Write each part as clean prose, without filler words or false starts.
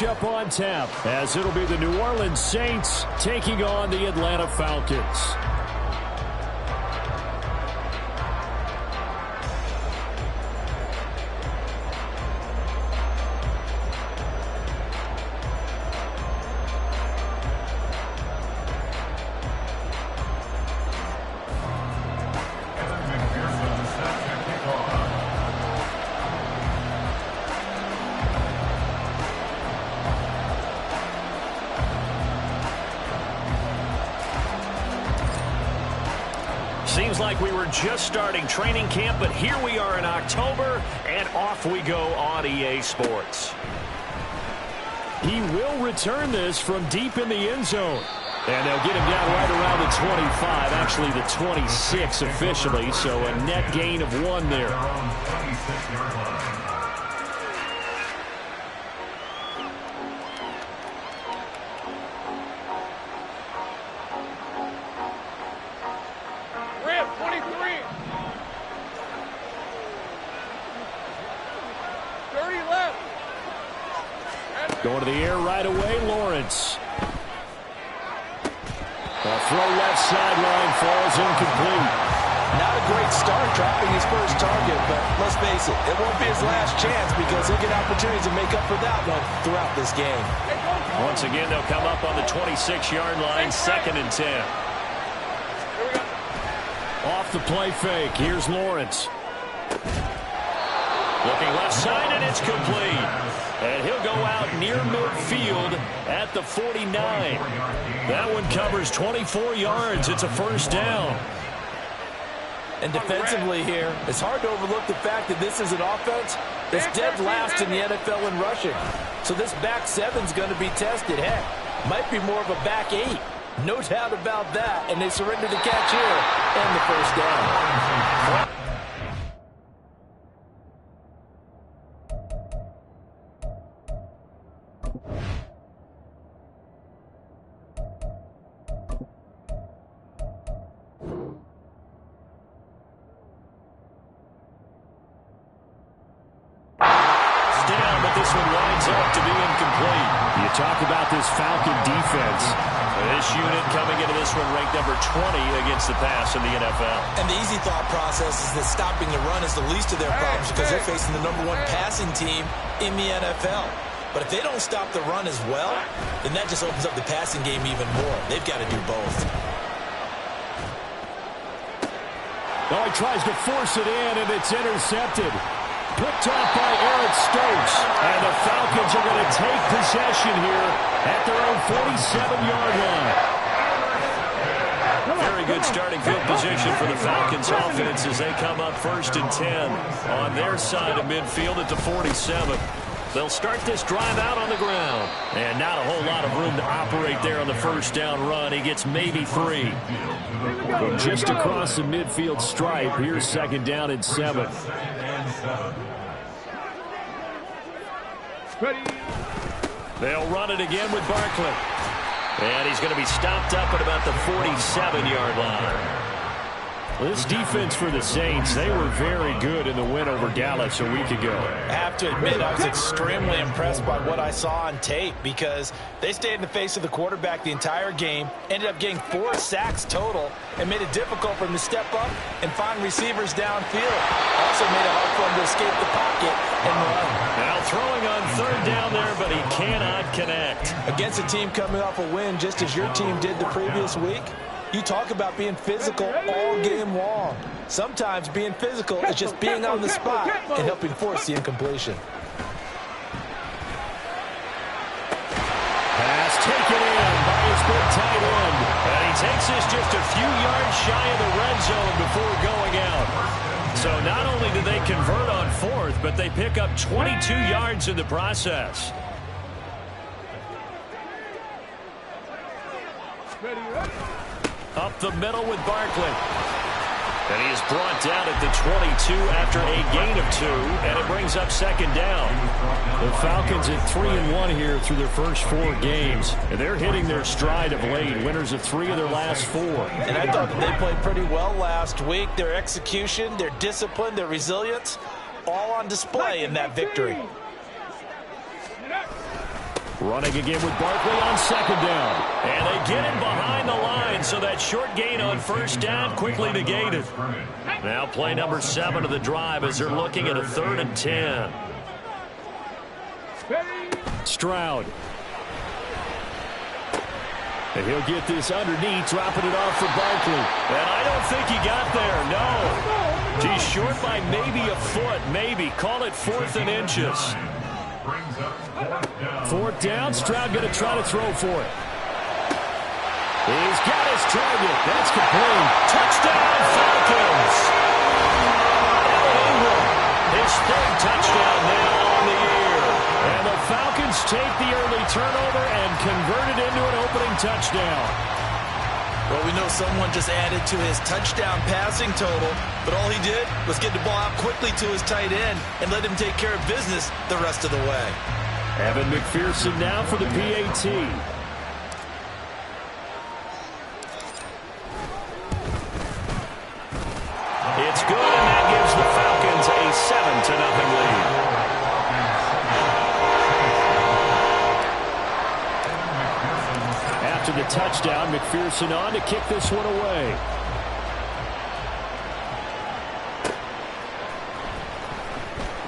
Up on tap, as it'll be the New Orleans Saints taking on the Atlanta Falcons. Seems like we were just starting training camp, but here we are in October, and off we go on EA Sports. He will return this from deep in the end zone. And they'll get him down right around the 25, actually the 26 officially, so a net gain of 1 there. Going to the air right away, Lawrence. The throw left sideline falls incomplete. Not a great start dropping his first target, but let's face it, it won't be his last chance because he'll get opportunities to make up for that one throughout this game. Once again, they'll come up on the 26-yard line, 2nd and 10. Off the play fake, here's Lawrence. Looking left side, and it's complete. And he'll go out near midfield at the 49. That one covers 24 yards. It's a first down. And defensively here, it's hard to overlook the fact that this is an offense that's dead last in the NFL in rushing. So this back seven's going to be tested. Heck, might be more of a back 8. No doubt about that. And they surrender the catch here and the first down. This one winds up to be incomplete. You talk about this Falcon defense. This unit coming into this one ranked number 20 against the pass in the NFL. And the easy thought process is that stopping the run is the least of their problems because they're facing the #1 passing team in the NFL. But if they don't stop the run as well, then that just opens up the passing game even more. They've got to do both. Oh, he tries to force it in, and it's intercepted. Picked off by Eric Stokes. And the Falcons are going to take possession here at their own 47-yard line. Very good starting field position for the Falcons offense as they come up 1st and 10 on their side of midfield at the 47. They'll start this drive out on the ground. And not a whole lot of room to operate there on the first down run. He gets maybe 3. From just across the midfield stripe, here's 2nd down and 7. They'll run it again with Barkley. And he's going to be stopped up at about the 47-yard line. This defense for the Saints, they were very good in the win over Dallas a week ago. I have to admit, I was extremely impressed by what I saw on tape because they stayed in the face of the quarterback the entire game, ended up getting 4 sacks total, and made it difficult for him to step up and find receivers downfield. Also made it hard for him to escape the pocket and run. Now throwing on 3rd down there, but he cannot connect. Against a team coming off a win just as your team did the previous week, you talk about being physical all game long. Sometimes being physical is just being on the spot and helping force the incompletion. Pass taken in by his big tight end. And he takes this just a few yards shy of the red zone before going out. So not only do they convert on 4th, but they pick up 22 yards in the process. Up the middle with Barkley. And he is brought down at the 22 after a gain of 2, and it brings up 2nd down. The Falcons at 3-1 here through their first 4 games. And they're hitting their stride of late, winners of 3 of their last 4. And I thought that they played pretty well last week. Their execution, their discipline, their resilience, all on display in that victory. Running again with Barkley on second down. And they get him behind the line, so that short gain on first down quickly negated. Now play number 7 of the drive as they're looking at a 3rd and 10. Stroud. And he'll get this underneath, dropping it off for Barkley. And I don't think he got there, no. He's short by maybe a foot, maybe. Call it 4th and inches. 4th down, Stroud going to try to throw for it. He's got his target. That's complete. Touchdown, Falcons. His 3rd touchdown now on the year. And the Falcons take the early turnover and convert it into an opening touchdown. Well, we know someone just added to his touchdown passing total, but all he did was get the ball out quickly to his tight end and let him take care of business the rest of the way. Evan McPherson now for the PAT. It's good, and that gives the Falcons a 7-0 lead. After the touchdown, McPherson on to kick this one away.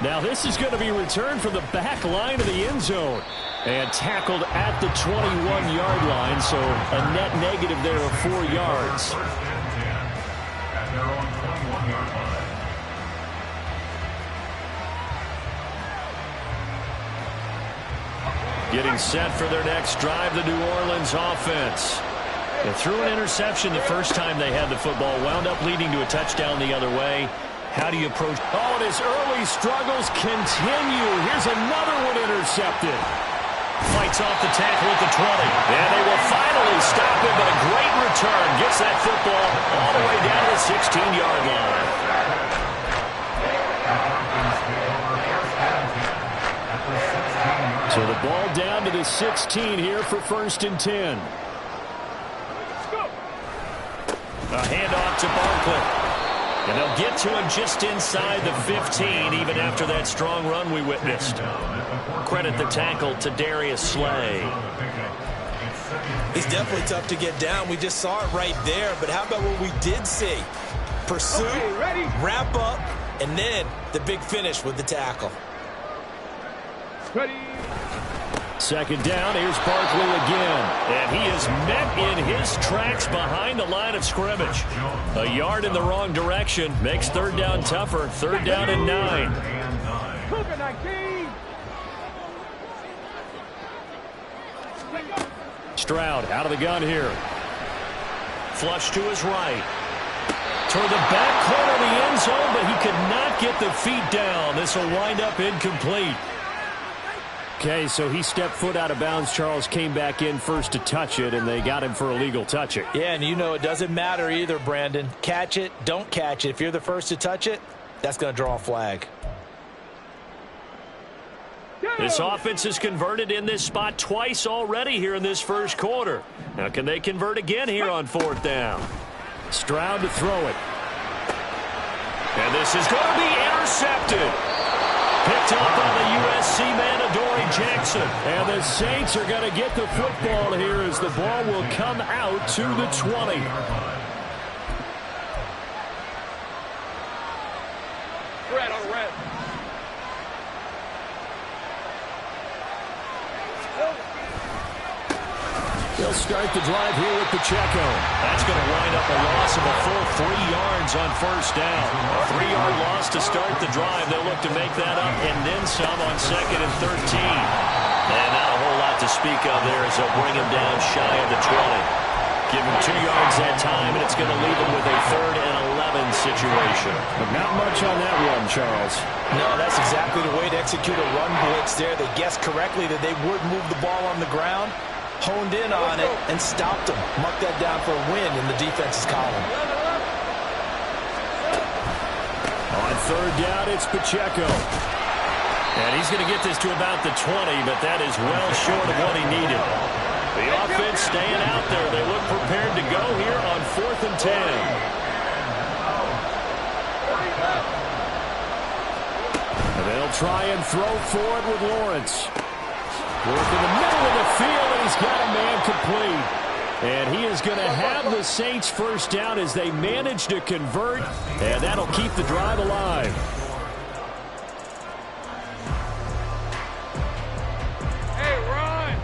Now this is going to be returned from the back line of the end zone and tackled at the 21-yard line, so a net negative there of 4 yards. Getting set for their next drive, the New Orleans offense. They threw an interception the first time they had the football, wound up leading to a touchdown the other way. How do you approach? Oh, and his early struggles continue. Here's another one intercepted. Fights off the tackle at the 20. And they will finally stop him, but a great return. Gets that football all the way down to the 16-yard line. So the ball down to the 16 here for 1st and 10. A handoff to Barkley. And they'll get to him just inside the 15, even after that strong run we witnessed. Credit the tackle to Darius Slay. He's definitely tough to get down. We just saw it right there. But how about what we did see? Pursuit, wrap up, and then the big finish with the tackle. Ready. 2nd down, here's Barkley again. And he is met in his tracks behind the line of scrimmage. A yard in the wrong direction makes 3rd down tougher. 3rd down and 9. Stroud out of the gun here. Flush to his right. Toward the back corner of the end zone, but he could not get the feet down. This will wind up incomplete. Okay, so he stepped foot out of bounds. Charles came back in first to touch it, and they got him for a legal touching. Yeah, and you know it doesn't matter either, Brandon. Catch it, don't catch it. If you're the first to touch it, that's going to draw a flag. This offense has converted in this spot twice already here in this first quarter. Now, can they convert again here on 4th down? Stroud to throw it. And this is going to be intercepted. Picked up on the USC man, Adoree Jackson. And the Saints are going to get the football here as the ball will come out to the 20. Red on red. They'll start the drive here with Pacheco. That's going to wind up a loss of a full 3 yards on 1st down. A 3-yard loss to start the drive. They'll look to make that up and then some on 2nd and 13. And not a whole lot to speak of there as they'll bring him down shy of the 20. Give him 2 yards that time, and it's going to leave him with a 3rd and 11 situation. But not much on that one, Charles. No, that's exactly the way to execute a run blitz there. They guessed correctly that they would move the ball on the ground, honed in on it, and stopped them. Mark that down for a win in the defense's column. On 3rd down, it's Pacheco. And he's going to get this to about the 20, but that is well short of what he needed. The offense staying out there. They look prepared to go here on 4th and 10. And they'll try and throw for it with Lawrence. Work in the middle of the field, and he's got a man complete. And he is going to have the Saints first down as they manage to convert, and that'll keep the drive alive. Hey, run!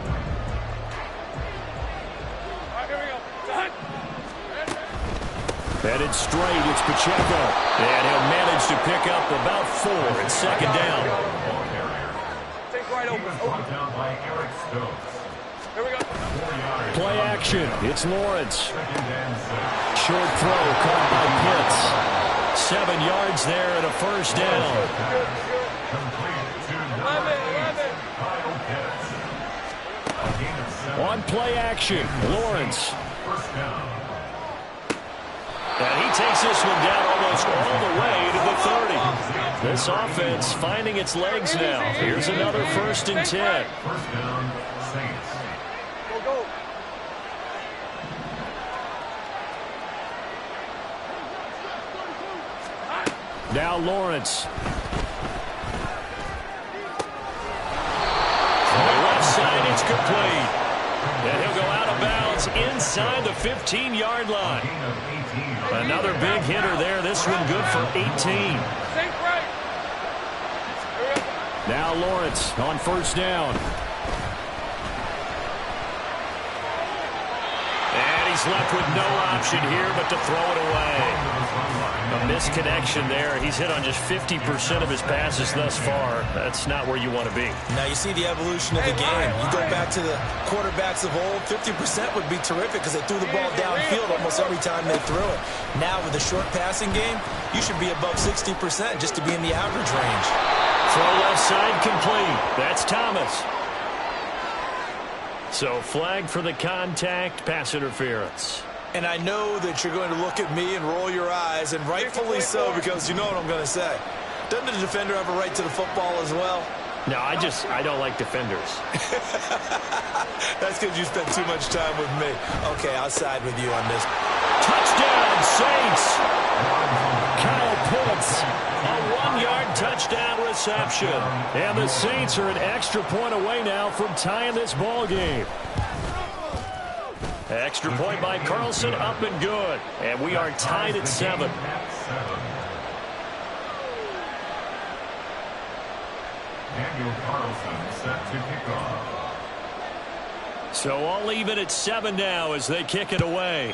All right, here we go. Headed straight, it's Pacheco. And he'll manage to pick up about 4 at second down. Take right over. Here we go. Play action. It's Lawrence. Short throw caught by Pitts. 7 yards there and a first down. 11. On play action, Lawrence. And he takes this one down almost all the way to the 30. This offense finding its legs now. Here's another 1st and 10. Go. Now Lawrence. On the left side, it's complete. And he'll go out of bounds inside the 15-yard line. Another big hitter there. This one good for 18. Think right. Now Lawrence on first down. And he's left with no option here but to throw it away. A misconnection there. He's hit on just 50% of his passes thus far. That's not where you want to be. Now you see the evolution of the game. You go back to the quarterbacks of old, 50% would be terrific because they threw the ball downfield almost every time they threw it. Now with the short passing game, you should be above 60% just to be in the average range. Throw left side complete. That's Thomas. So flag for the contact, pass interference. And I know that you're going to look at me and roll your eyes, and rightfully so, because you know what I'm going to say. Doesn't the defender have a right to the football as well? No, I don't like defenders. That's because you spent too much time with me. Okay, I'll side with you on this. Touchdown, Saints! Kyle Pitts, a 1-yard touchdown reception. And the Saints are an extra point away now from tying this ball game. Extra point by Carlson, up and good. And we are tied at 7. So all even at 7 now as they kick it away.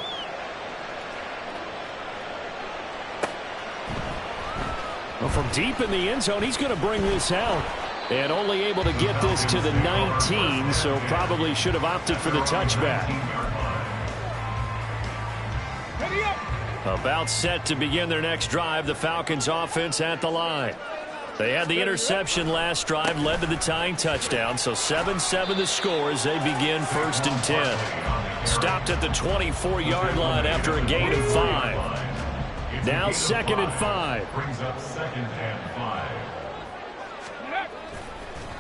Well, from deep in the end zone, he's going to bring this out. And only able to get this to the 19, so probably should have opted for the touchback. About set to begin their next drive, the Falcons offense at the line. They had the interception last drive, led to the tying touchdown, so 7-7 the score as they begin 1st and 10. Stopped at the 24-yard line after a gain of 5. Now 2nd and 5.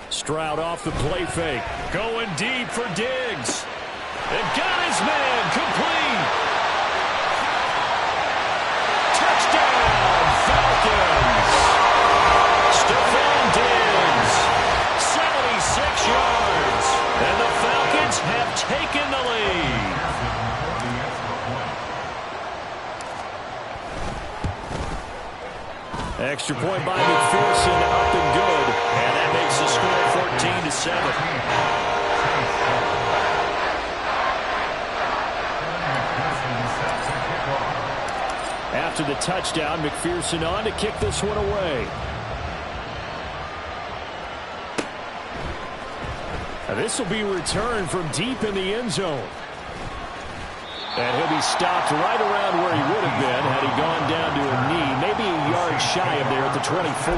Stroud off the play fake. Going deep for Diggs. And got his man complete. Touchdown, Falcons. Stephon Diggs, 76 yards. And the Falcons have taken the lead. Extra point by McPherson, up and good. And that makes the score 14-7. After the touchdown, McPherson on to kick this one away. Now this will be returned from deep in the end zone. And he'll be stopped right around where he would have been had he gone down to a knee, maybe a yard shy of there at the 24.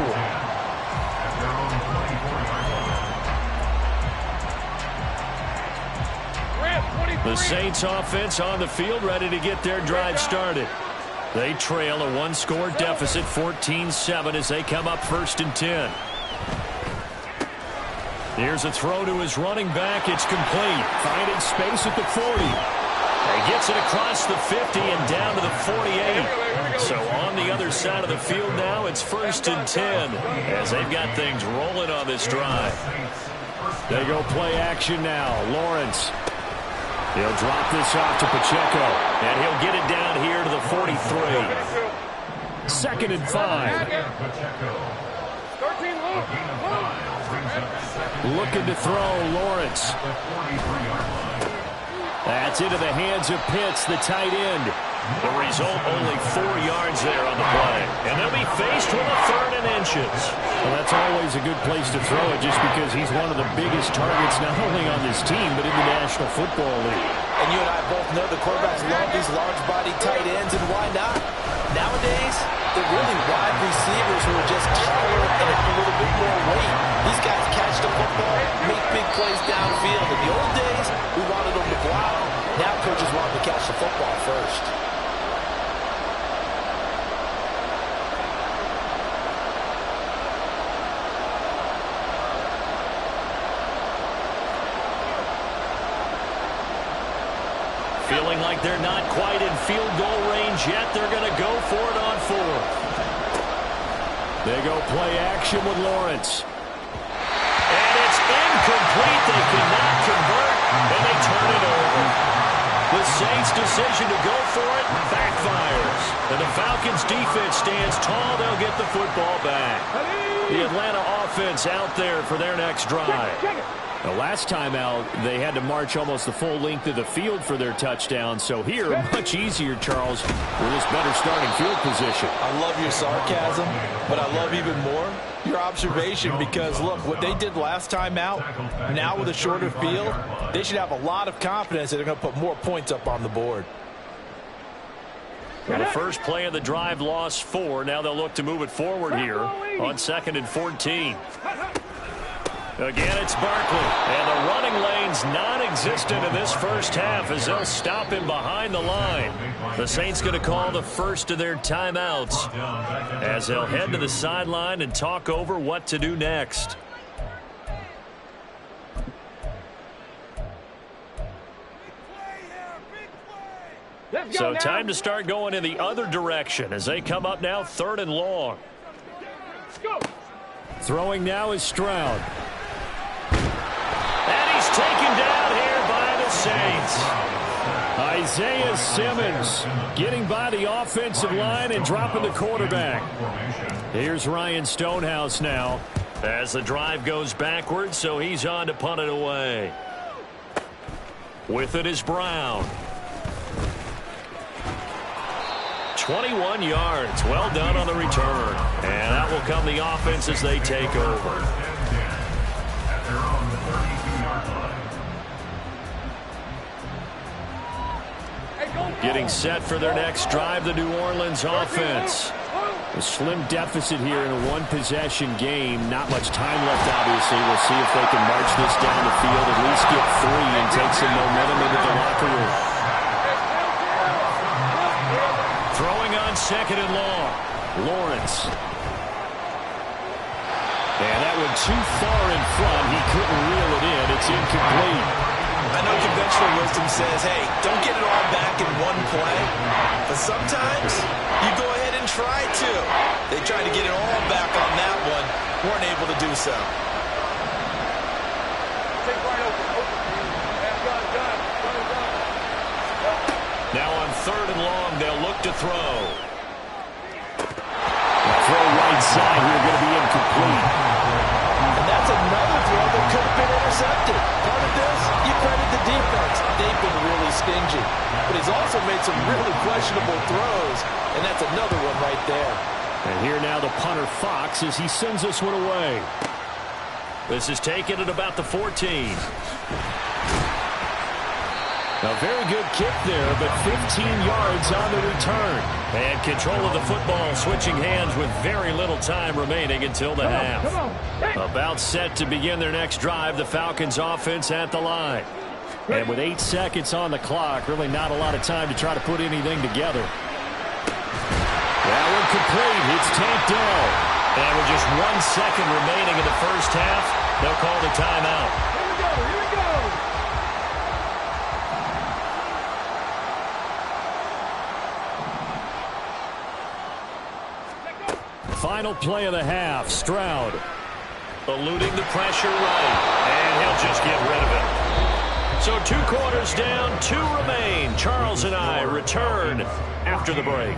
The Saints offense on the field ready to get their drive started. They trail a 1-score deficit, 14-7 as they come up 1st and 10. Here's a throw to his running back. It's complete. Finding space at the 40. He gets it across the 50 and down to the 48. So on the other side of the field now, it's 1st and 10 as they've got things rolling on this drive. They go play action now. Lawrence. He'll drop this off to Pacheco. And he'll get it down here to the 43. 2nd and 5. 13, Looking to throw, Lawrence. That's into the hands of Pitts, the tight end. The result, only 4 yards there on the play. And they'll be faced with a 3rd and inches. Well, that's always a good place to throw it just because he's one of the biggest targets not only on this team but in the National Football League. And you and I both know the quarterbacks love these large-bodied tight ends, and why not? Nowadays, they're really wide receivers who are just taller and a little bit more weight. These guys catch the football, make big plays downfield. In the old days, we wanted them to block. Now coaches want them to catch the football first. Feeling like they're not quite in field goal range yet. They're going to go for it on 4th. They go play action with Lawrence. And it's incomplete. They cannot convert, and they turn it over. The Saints' decision to go for it backfires. And the Falcons' defense stands tall. They'll get the football back. The Atlanta offense out there for their next drive. The last time out, they had to march almost the full length of the field for their touchdown. So here, much easier, Charles, with this better starting field position. I love your sarcasm, but I love even more your observation because, look, what they did last time out, now with a shorter field, they should have a lot of confidence that they're going to put more points up on the board. And the first play of the drive lost 4. Now they'll look to move it forward here on 2nd and 14. Again, it's Barkley. And the running lane's non-existent in this first half as they'll stop him behind the line. The Saints going to call the first of their timeouts as they'll head to the sideline and talk over what to do next. So time to start going in the other direction as they come up now 3rd and long. Throwing now is Stroud. And he's taken down here by the Saints. Isaiah Simmons getting by the offensive line and dropping the quarterback. Here's Ryan Stonehouse now. As the drive goes backwards, so he's on to punt it away. With it is Brown. 21 yards. Well done on the return. And that will come the offense as they take over. Getting set for their next drive, the New Orleans offense. A slim deficit here in a one-possession game. Not much time left, obviously. We'll see if they can march this down the field, at least get 3 and take some momentum into the locker room. Throwing on 2nd and long. Lawrence. And that one too far in front. He couldn't reel it in. It's incomplete. I know conventional wisdom says, hey, don't get it all back in one play. But sometimes you go ahead and try to. They tried to get it all back on that one. Weren't able to do so. Take right open. Now on 3rd and long, they'll look to throw. Throw right side here, going to be incomplete. And that's another throw that could have been intercepted. Part of this, you credit the defense. They've been really stingy. But he's also made some really questionable throws, and that's another one right there. And here now the punter Fox as he sends this one away. This is taken at about the 14. A very good kick there, but 15 yards on the return. And control of the football switching hands with very little time remaining until the half. About set to begin their next drive, the Falcons offense at the line. And with 8 seconds on the clock, really not a lot of time to try to put anything together. That one complete. It's tanked down. And with just 1 second remaining in the first half, they'll call the timeout. Here we go. Final play of the half. Stroud eluding the pressure right. And And he'll just get rid of it. So 2 quarters down, 2 remain. Charles and I return after the break.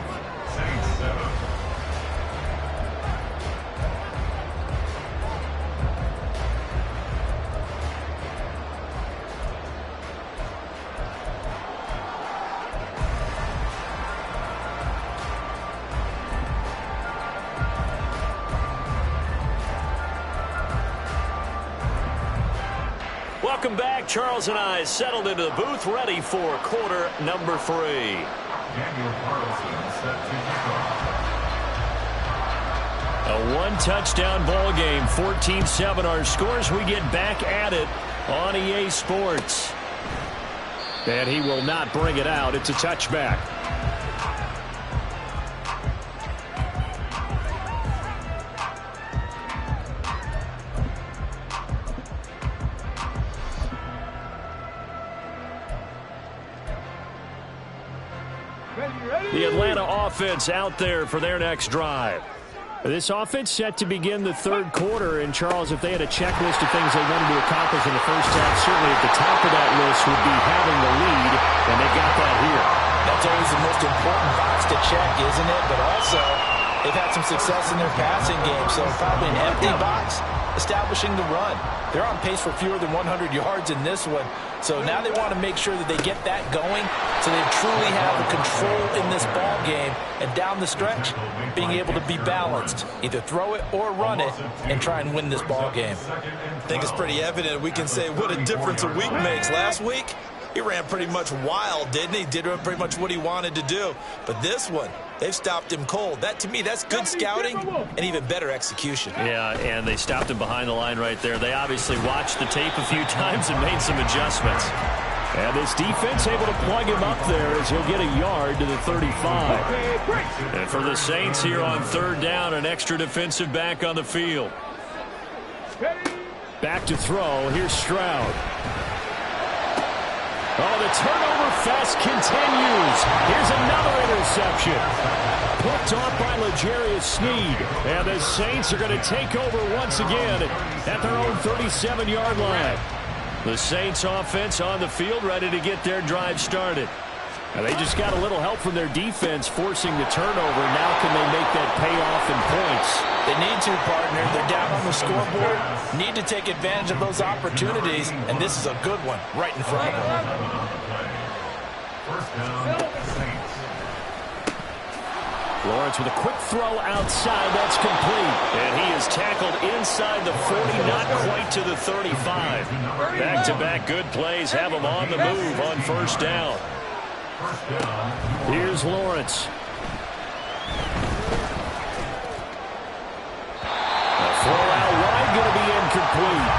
Welcome back. Charles and I settled into the booth, ready for quarter number 3. A 1-touchdown ball game, 14-7 our scores. We get back at it on EA Sports. And he will not bring it out. It's a touchback. The Atlanta offense out there for their next drive. This offense set to begin the 3rd quarter. And, Charles, if they had a checklist of things they wanted to accomplish in the first half, certainly at the top of that list would be having the lead, and they got that here. That's always the most important box to check, isn't it? But also, they've had some success in their passing game, so probably an empty box establishing the run. They're on pace for fewer than 100 yards in this one. So now they want to make sure that they get that going so they truly have the control in this ball game. And down the stretch, being able to be balanced. Either throw it or run it and try and win this ball game. I think it's pretty evident. We can say what a difference a week makes. Last week, he ran pretty much wild, didn't he? Did pretty much what he wanted to do. But this one, they've stopped him cold. That, to me, that's good scouting and even better execution. Yeah, and they stopped him behind the line right there. They obviously watched the tape a few times and made some adjustments. And this defense able to plug him up there as he'll get a yard to the 35. And for the Saints here on 3rd down, an extra defensive back on the field. Back to throw. Here's Stroud. Oh, the turnover fest continues. Here's another interception. Picked off by L'Jarius Sneed. And the Saints are going to take over once again at their own 37-yard line. The Saints offense on the field, ready to get their drive started. And they just got a little help from their defense forcing the turnover. Now can they make that pay off in points? They need to, partner. They're down on the scoreboard. Need to take advantage of those opportunities. And this is a good one right in front of them. Lawrence with a quick throw outside. That's complete. And he is tackled inside the 40, not quite to the 35. Back-to-back good plays have him on the move on 1st down. Here's Lawrence. A throw out wide, going to be incomplete.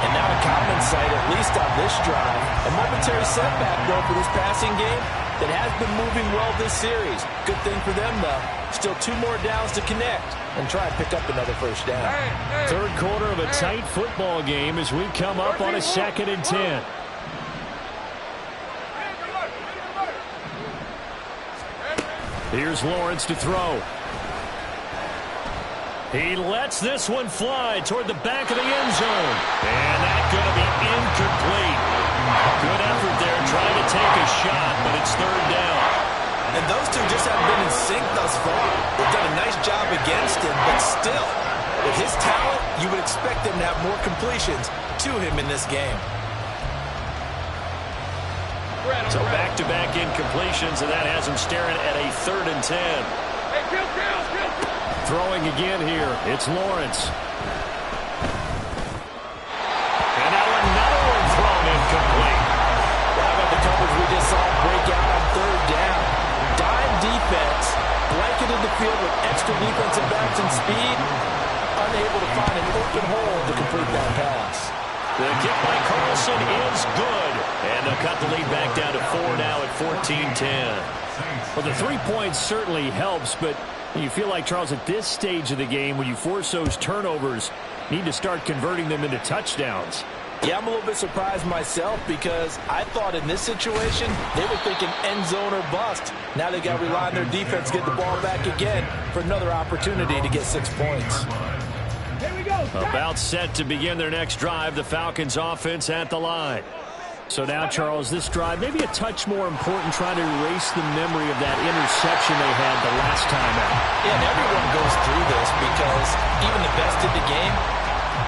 And now a common sight, at least on this drive. A momentary setback, though, for this passing game that has been moving well this series. Good thing for them, though. Still 2 more downs to connect and try and pick up another 1st down. 3rd quarter of a tight football game as we come up on a 2nd and 10. Here's Lawrence to throw. He lets this one fly toward the back of the end zone. And that's going to be incomplete. Good effort there trying to take a shot, but it's 3rd down. And those two just haven't been in sync thus far. They've done a nice job against him, but still, with his talent, you would expect them to have more completions to him in this game. So back-to-back incompletions, and that has him staring at a 3rd and 10. Throwing again here. It's Lawrence. And now another one thrown incomplete. How about the coverage we just saw break out on 3rd down? Dime defense, blanketed the field with extra defensive backs and speed, unable to find an open hole to complete that pass. The kick by Carlson is good. And they'll cut the lead back down to 4 now at 14-10. Well, the 3 points certainly helps, but you feel like, Charles, at this stage of the game, when you force those turnovers, you need to start converting them into touchdowns. Yeah, I'm a little bit surprised myself because I thought in this situation they were thinking end zone or bust. Now they got to rely on their defense to get the ball back again for another opportunity to get 6 points. About set to begin their next drive, the Falcons offense at the line. So now, Charles, this drive maybe a touch more important, trying to erase the memory of that interception they had the last time out. Yeah, and everyone goes through this because even the best in the game,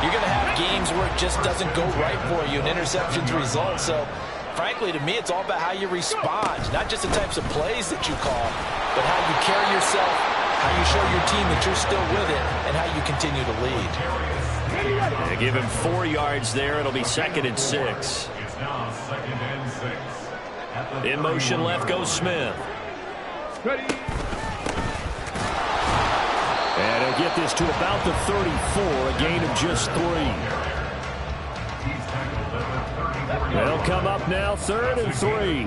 you're going to have games where it just doesn't go right for you, and interceptions result. So, frankly, to me, it's all about how you respond, not just the types of plays that you call, but how you carry yourself, how you show your team that you're still with it, and how you continue to lead. They give him 4 yards there. It'll be 2nd and 6. Now 2nd and 6. In motion left goes Smith. Ready. And he'll get this to about the 34, a gain of just 3. They'll come up now 3rd and 3.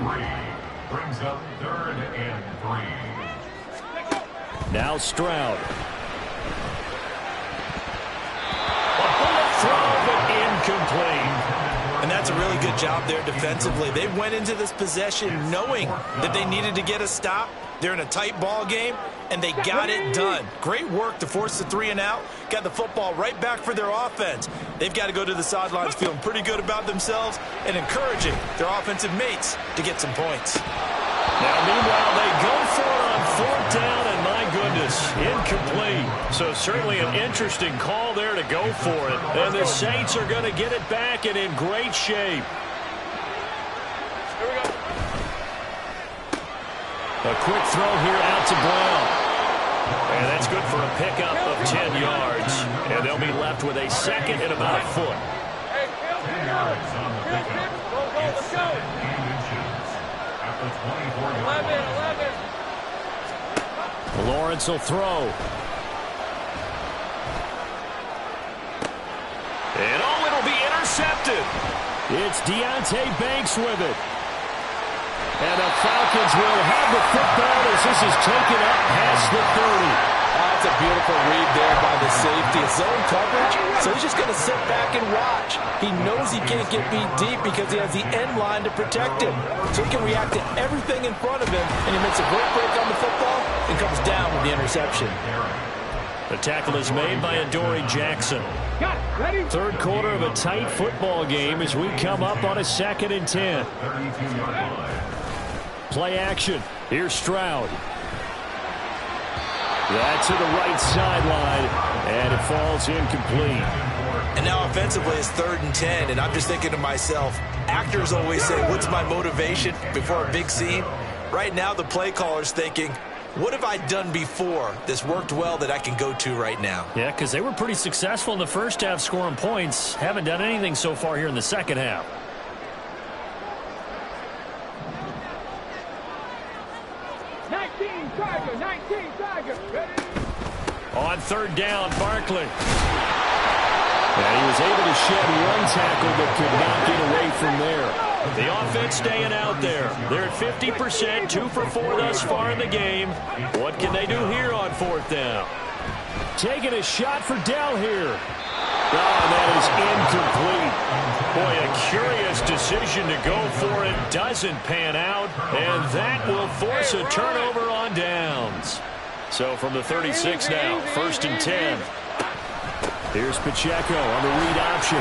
Brings up 3rd and 3. Now Stroud. A bullet throw, but incomplete. And that's a really good job there defensively. They went into this possession knowing that they needed to get a stop. They're in a tight ball game, and they got it done. Great work to force the 3 and out. Got the football right back for their offense. They've got to go to the sidelines feeling pretty good about themselves and encouraging their offensive mates to get some points. Now, meanwhile, they go for it on 4th down, and my goodness, incomplete. So certainly an interesting call there to go for it. And the Saints are going to get it back and in great shape. A quick throw here out to Brown. And that's good for a pickup of 10 yards. And they'll be left with a 2nd and about a foot. Hey, 10 yards on the pickup. Go, let's go. 11. Lawrence will throw. And oh, it'll be intercepted. It's Deonte Banks with it. And the Falcons will have the football as this is taken up past the 30. That's a beautiful read there by the safety. It's zone coverage, so he's just going to sit back and watch. He knows he can't get beat deep because he has the end line to protect him. So he can react to everything in front of him, and he makes a great break on the football and comes down with the interception. The tackle is made by Adoree Jackson. 3rd quarter of a tight football game as we come up on a 2nd and 10. Play action. Here's Stroud. That to the right sideline, and it falls incomplete. And now offensively it's 3rd and 10, and I'm just thinking to myself, actors always say, what's my motivation before a big scene? Right now the play caller's thinking, what have I done before that's worked well that I can go to right now? Yeah, because they were pretty successful in the first half scoring points. Haven't done anything so far here in the second half. On 3rd down, Barkley. And he was able to shed one tackle but could not get away from there. The offense staying out there. They're at 50%, 2 for 4 thus far in the game. What can they do here on 4th down? Taking a shot for Dell here. Oh, that is incomplete. Boy, a curious decision to go for it. Doesn't pan out, and that will force a turnover on downs. So from the 36 now, 1st and 10. Here's Pacheco on the read option.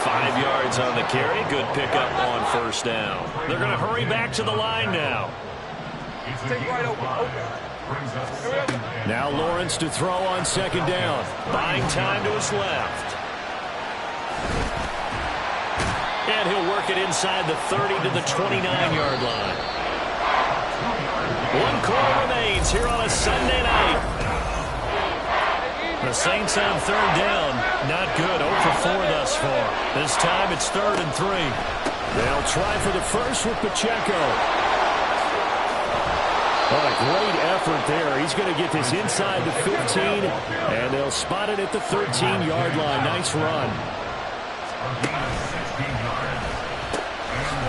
5 yards on the carry. Good pickup on 1st down. They're going to hurry back to the line now. Take right open. Now Lawrence to throw on 2nd down. Buying time to his left. And he'll work it inside the 30 to the 29-yard line. 1 quarter remains here on a Sunday night. The Saints on 3rd down. Not good. 0 for 4 thus far. This time it's 3rd and 3. They'll try for the first with Pacheco. What a great effort there. He's going to get this inside the 15, and they'll spot it at the 13-yard line. Nice run.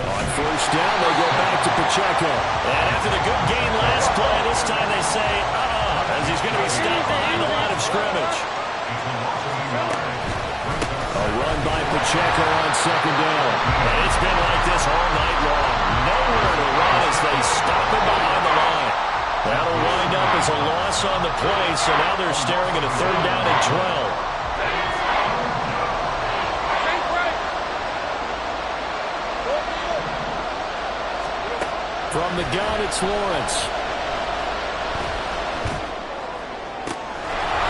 On 1st down, they go back to Pacheco. And after the good gain last play, this time they say, as he's going to be stopped behind the line of scrimmage. A run by Pacheco on 2nd down. And it's been like this all night long. Nowhere to run as they stop him behind the line. That'll wind up as a loss on the play, so now they're staring at a 3rd down and 12. From the gun, it's Lawrence.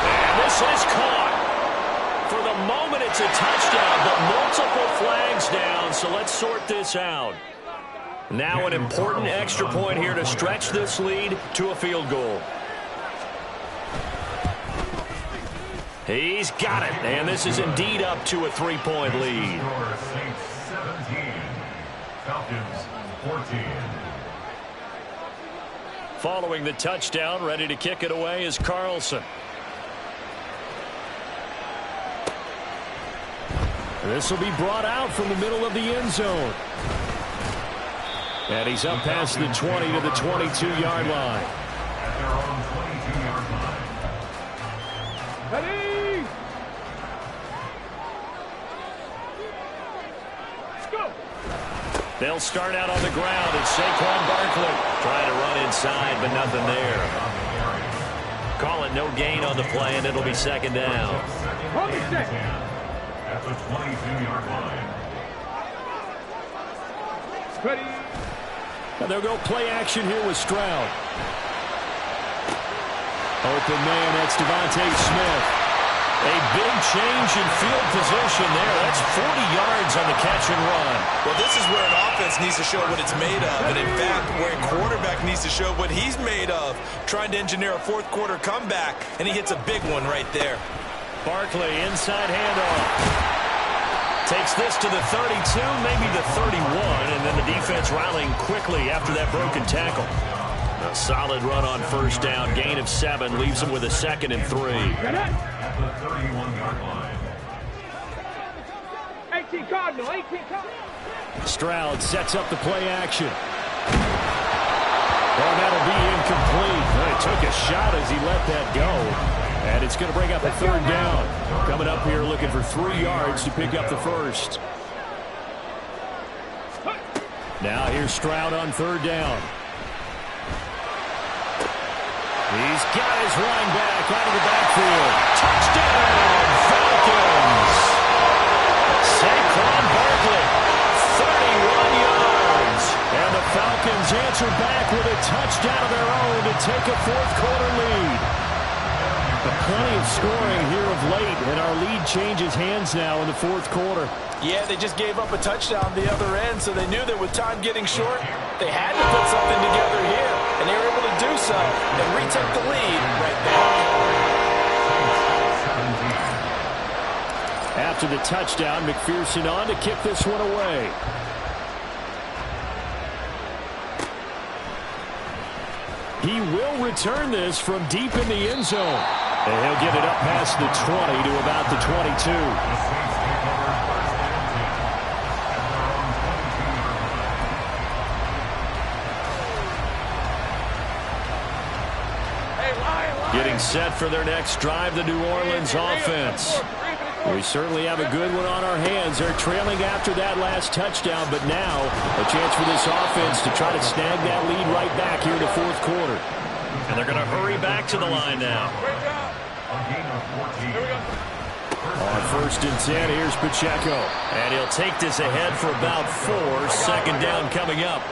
And this is caught. For the moment, it's a touchdown, but multiple flags down, so let's sort this out. Now an important extra point here to stretch this lead to a field goal. He's got it, and this is indeed up to a 3-point lead. Saints 17, Falcons 14. Following the touchdown, ready to kick it away is Carlson. This will be brought out from the middle of the end zone. And he's up past the 20 to the 22-yard line. At their own 22-yard line. Ready? Let's go. They'll start out on the ground. It's Saquon Barkley trying to run inside, but nothing there. Call it no gain on the play, and it'll be second down. Hold it set. At the 22-yard line. Ready? And they'll go play action here with Stroud. Open man, that's Devontae Smith. A big change in field position there. That's 40 yards on the catch and run. Well, this is where an offense needs to show what it's made of. And in fact, where a quarterback needs to show what he's made of. Trying to engineer a fourth quarter comeback, and he hits a big one right there. Barkley, inside handoff. Takes this to the 32, maybe the 31, and then the defense rallying quickly after that broken tackle. A solid run on first down. Gain of 7 leaves him with a 2nd and 3. At the 31-yard line. 18 Cardinal, 18 Cardinal. Stroud sets up the play action. Well, that'll be incomplete. He took a shot as he let that go. And it's going to bring up a 3rd down. Coming up here looking for 3 yards to pick up the first. Now here's Stroud on 3rd down. He's got his running back out of the backfield. Touchdown, Falcons! Saquon Barkley, 31 yards. And the Falcons answer back with a touchdown of their own to take a fourth quarter lead. But plenty of scoring here of late, and our lead changes hands now in the fourth quarter. Yeah, they just gave up a touchdown the other end, so they knew that with time getting short, they had to put something together here, and they were able to do so and retake the lead right there. After the touchdown, McPherson on to kick this one away. He will return this from deep in the end zone. And he'll get it up past the 20 to about the 22. Getting set for their next drive, the New Orleans offense. We certainly have a good one on our hands. They're trailing after that last touchdown, but now a chance for this offense to try to snag that lead right back here in the fourth quarter. And they're going to hurry back to the line now. On 1st and 10, here's Pacheco. And he'll take this ahead for about 4. 2nd down coming up.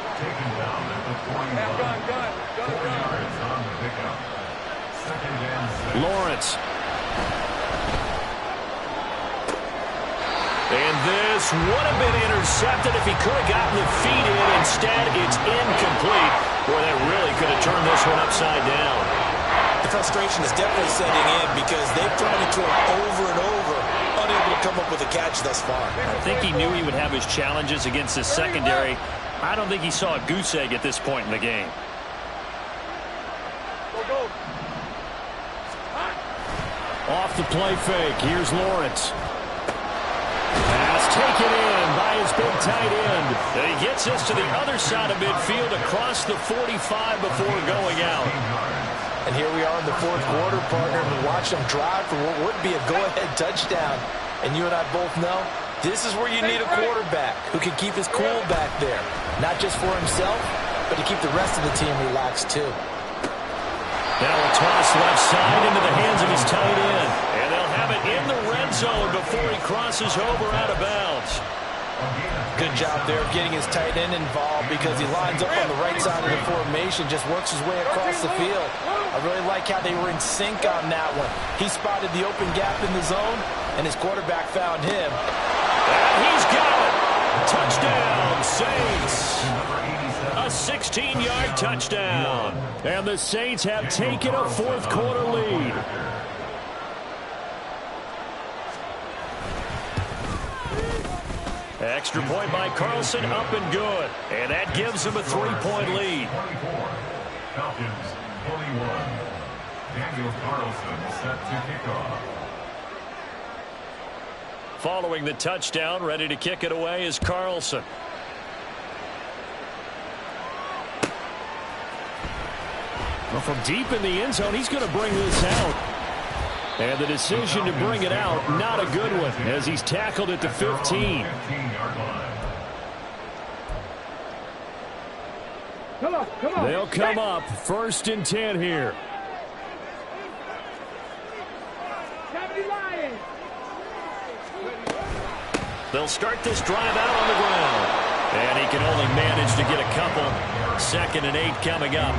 Lawrence. And this would have been intercepted if he could have gotten the feet in. Instead, it's incomplete. Boy, that really could have turned this one upside down. The frustration is definitely setting in because they've tried it to him over and over, unable to come up with a catch thus far. I think he knew he would have his challenges against his secondary. I don't think he saw a goose egg at this point in the game. Off the play fake. Here's Lawrence. Pass taken in by his big tight end. And he gets this to the other side of midfield across the 45 before going out. And here we are in the fourth quarter, partner, and watch them drive for what would be a go-ahead touchdown. And you and I both know this is where you need a quarterback who can keep his cool back there. Not just for himself, but to keep the rest of the team relaxed too. Now a toss left side into the hands of his tight end. And they'll have it in the red zone before he crosses over out of bounds. Good job there of getting his tight end involved because he lines up on the right side of the formation, just works his way across the field. I really like how they were in sync on that one. He spotted the open gap in the zone, and his quarterback found him. And he's got it. Touchdown, Saints. A 16-yard touchdown. And the Saints have taken a fourth-quarter lead. Extra point by Carlson, up and good. And that gives him a 3-point lead. Falcons 41. Daniel Carlson set to kick off. Following the touchdown, ready to kick it away is Carlson. Well, from deep in the end zone, he's going to bring this out. And the decision to bring it out, not a good one, as he's tackled at the 15. Come on. They'll come up 1st and 10 here. They'll start this drive out on the ground. And he can only manage to get a couple. 2nd and 8 coming up.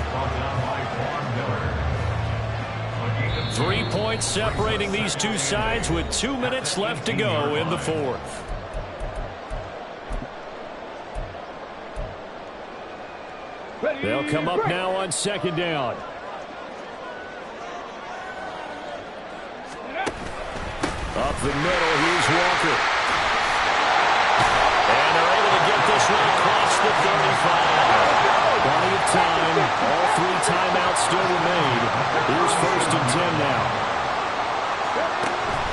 3 points separating these two sides with 2 minutes left to go in the 4th. They'll come up now on 2nd down. Up the middle, here's Walker. And they're able to get this one across the 35. Plenty of time. All 3 timeouts still remain. Here's 1st and 10 now.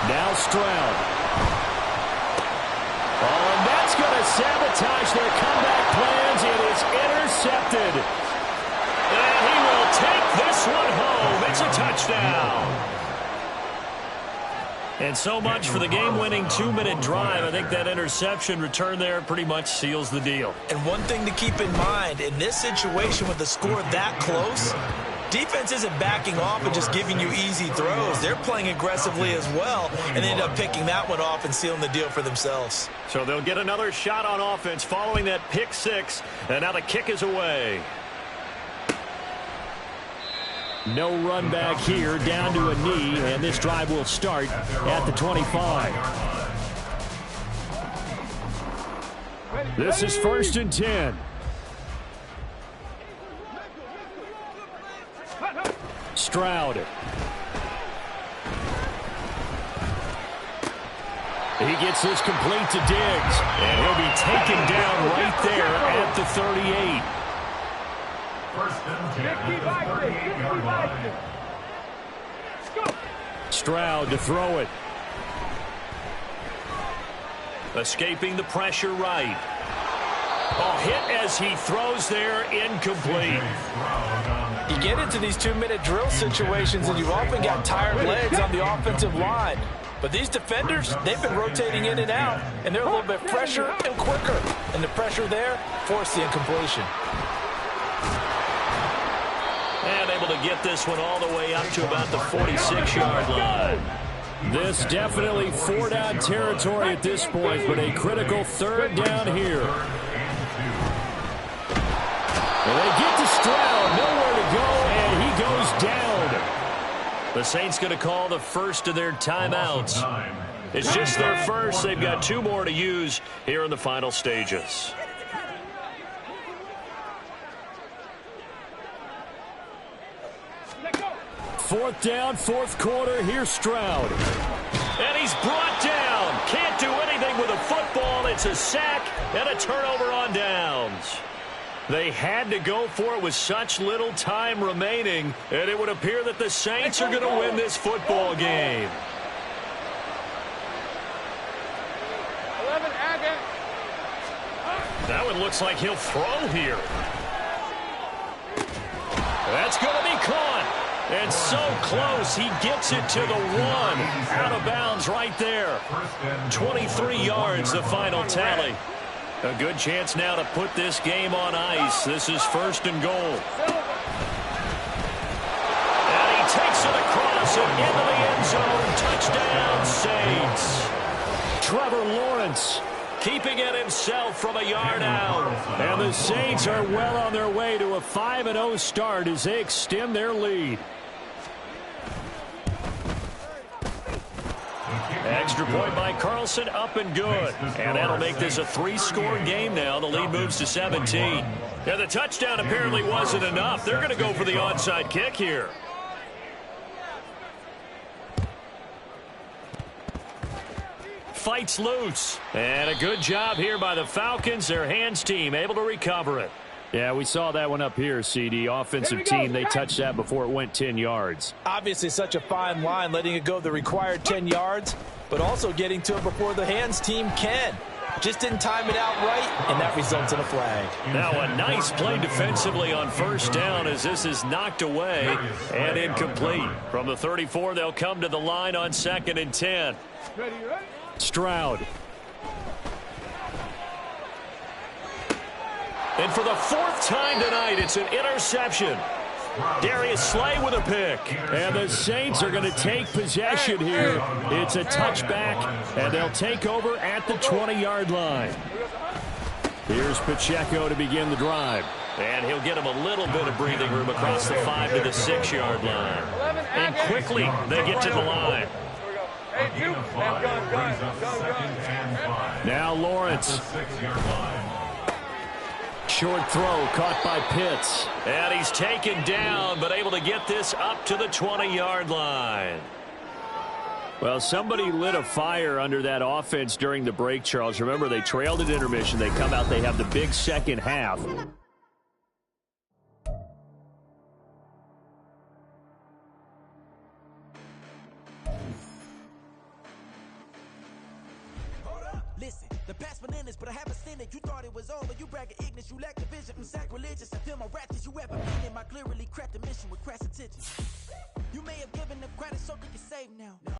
Now Stroud. Oh, and that's going to sabotage their comeback plans. It is intercepted. And he will take this one home. It's a touchdown. And so much for the game-winning 2-minute drive. I think that interception return there pretty much seals the deal. And one thing to keep in mind, in this situation with the score that close, defense isn't backing off and just giving you easy throws. They're playing aggressively as well, and they end up picking that one off and sealing the deal for themselves. So they'll get another shot on offense following that pick 6, and now the kick is away. No run back here, down to a knee, and this drive will start at the 25. This is 1st and 10. Stroud. He gets this complete to Diggs, and he'll be taken down right there at the 38. 1st and 10 at the 38-yard line. Stroud to throw it. Escaping the pressure right. Oh, hit as he throws there, incomplete. You get into these 2-minute drill situations, and you've often got tired legs on the offensive line. But these defenders, they've been rotating in and out, and they're a little bit fresher and quicker. And the pressure there forced the incompletion. And able to get this one all the way up to about the 46-yard line. This definitely 4-down territory at this point, but a critical 3rd down here. And they get to Stroud, nowhere to go, and he goes down. The Saints going to call the first of their timeouts. It's just their first. They've got 2 more to use here in the final stages. Fourth down, 4th quarter. Here's Stroud. And he's brought down. Can't do anything with a football. It's a sack and a turnover on downs. They had to go for it with such little time remaining, and it would appear that the Saints are going to win this football game. 11 again. That one looks like he'll throw here. That's going to be caught. And so close, he gets it to the 1. Out of bounds right there. 23 yards, the final tally. A good chance now to put this game on ice. This is 1st and goal. And he takes it across and into the end zone. Touchdown, Saints. Trevor Lawrence keeping it himself from a yard out. And the Saints are well on their way to a 5-0 start as they extend their lead. Extra point by Carlson, up and good. And that'll make this a 3-score game now. The lead moves to 17. Yeah, the touchdown apparently wasn't enough. They're going to go for the onside kick here. Fights loose. And a good job here by the Falcons. Their hands team able to recover it. Yeah, we saw that one up here, CD. Offensive team, they touched that before it went 10 yards. Obviously such a fine line, letting it go the required 10 yards, but also getting to it before the hands team can. Just didn't time it out right, and that results in a flag. Now a nice play defensively on first down as this is knocked away and incomplete. From the 34, they'll come to the line on 2nd and 10. Stroud. And for the 4th time tonight, it's an interception. Darius Slay with a pick. And the Saints are going to take possession here. It's a touchback, and they'll take over at the 20-yard line. Here's Pacheco to begin the drive. And he'll get him a little bit of breathing room across the 5 to the 6-yard line. And quickly, they get to the line. Now Lawrence. Short throw caught by Pitts. And he's taken down, but able to get this up to the 20-yard line. Well, somebody lit a fire under that offense during the break, Charles. Remember, they trailed at intermission. They come out, they have the big second half. Listen, the past bananas, but I haven't seen it. You thought it was over. You bragging ignorance. You lack the vision. I'm sacrilegious. I feel my wrath. You ever been in my clearly crafted mission with crass intentions.